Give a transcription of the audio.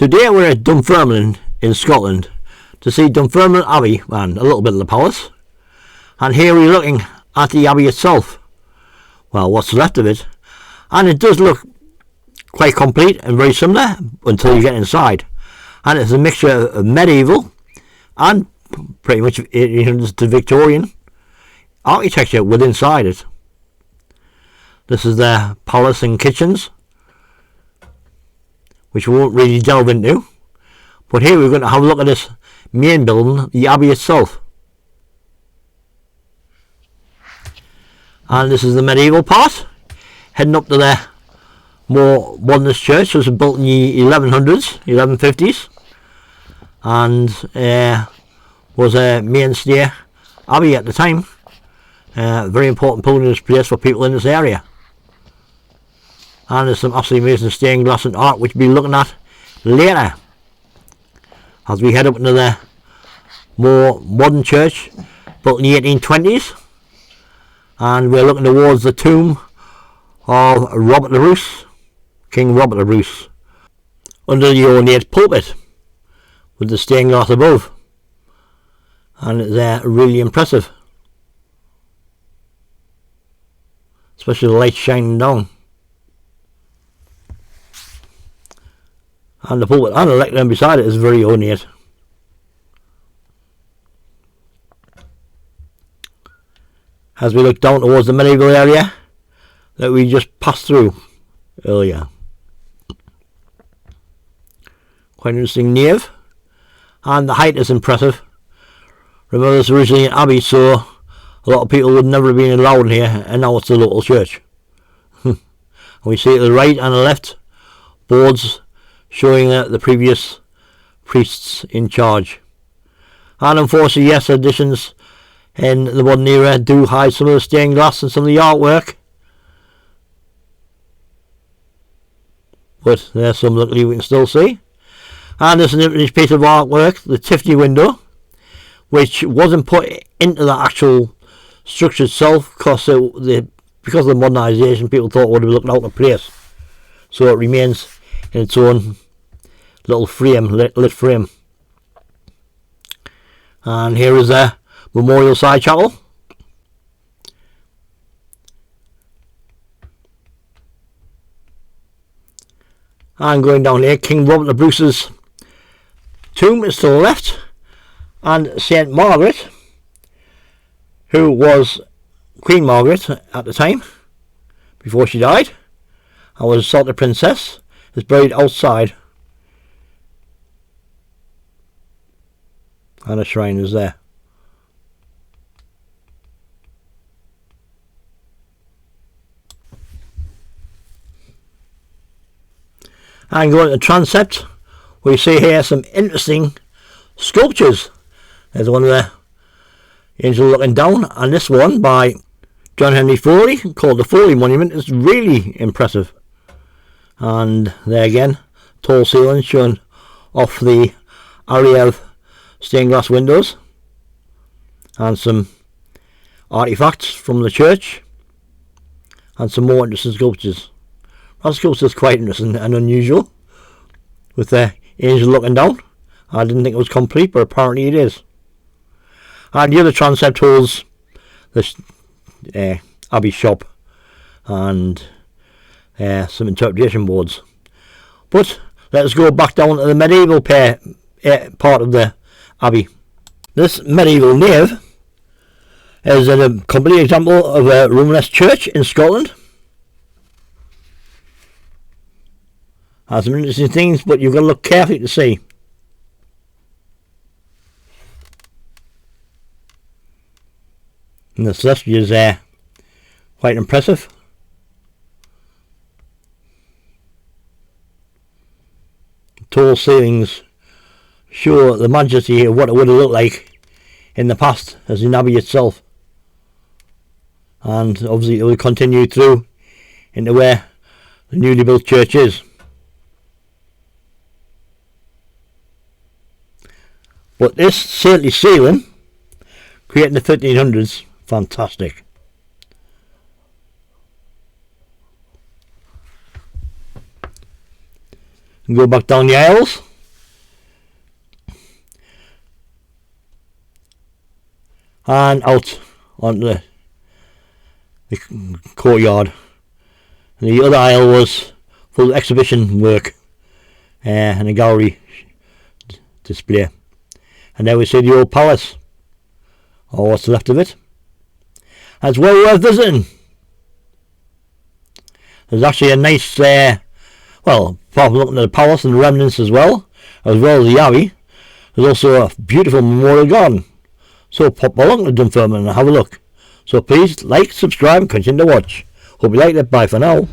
Today we're at Dunfermline in Scotland to see Dunfermline Abbey and a little bit of the palace. And here we're looking at the Abbey itself. Well, what's left of it. And it does look quite complete and very similar until you get inside. And it's a mixture of medieval and pretty much the Victorian architecture within inside it. This is their palace and kitchens, which we won't really delve into. But here we're going to have a look at this main building, the Abbey itself. And this is the medieval part, heading up to their more modernist church, which was built in the 1100s, 1150s, and was a mainstay abbey at the time. Very important pilgrimage place for people in this area. And there's some absolutely amazing stained glass and art which we'll be looking at later as we head up into the more modern church built in the 1820s, and we're looking towards the tomb of Robert the Bruce, King Robert the Bruce, under the ornate pulpit with the stained glass above, and it's really impressive, especially the light shining down. And the pulpit and the lectern beside it is very ornate. As we look down towards the medieval area that we just passed through earlier. Quite interesting nave. And the height is impressive. Remember, this was originally an abbey, so a lot of people would never have been allowed in here, and now it's the local church. And we see at the right and the left boards showing the previous priests in charge. And unfortunately, yes, additions in the modern era do hide some of the stained glass and some of the artwork. But there's some that we can still see. And there's an interesting piece of artwork, the Tiffany window, which wasn't put into the actual structure itself because of the modernisation, people thought it would have looked out of place. So it remains in its own little frame, lit frame. And here is a memorial side chapel. And going down here, King Robert the Bruce's tomb is to the left, and Saint Margaret, who was Queen Margaret at the time, before she died, and was a sort of princess, is buried outside, and a shrine is there. And going to the transept, we see here some interesting sculptures. There's one of the angel looking down, and this one by John Henry Foley, called the Foley Monument, is really impressive. And there again, tall ceiling showing off the area of stained glass windows, and some artifacts from the church, and some more interesting sculptures. That sculpture is quite interesting and unusual, with the angel looking down. I didn't think it was complete, but apparently it is. And the other transept holds the Abbey shop and some interpretation boards. But let's go back down to the medieval part of the Abbey. This medieval nave is a complete example of a Romanesque church in Scotland. Has some interesting things, but you've got to look carefully to see. And the celestial is quite impressive. Tall ceilings show the majesty of what it would have looked like in the past as in Abbey itself. And obviously it will continue through into where the newly built church is. But this saintly ceiling, created in the 1300s, fantastic. And go back down the aisles. and out onto the courtyard. And the other aisle was full of exhibition work and a gallery display. And there we see the old palace, or what's left of it. And it's well worth visiting. There's actually a nice, well, apart from looking at the palace and the remnants as well as the Abbey, there's also a beautiful memorial garden. So pop along to Dunfermline and have a look. So please like, subscribe and continue to watch. Hope you liked it. Bye for now.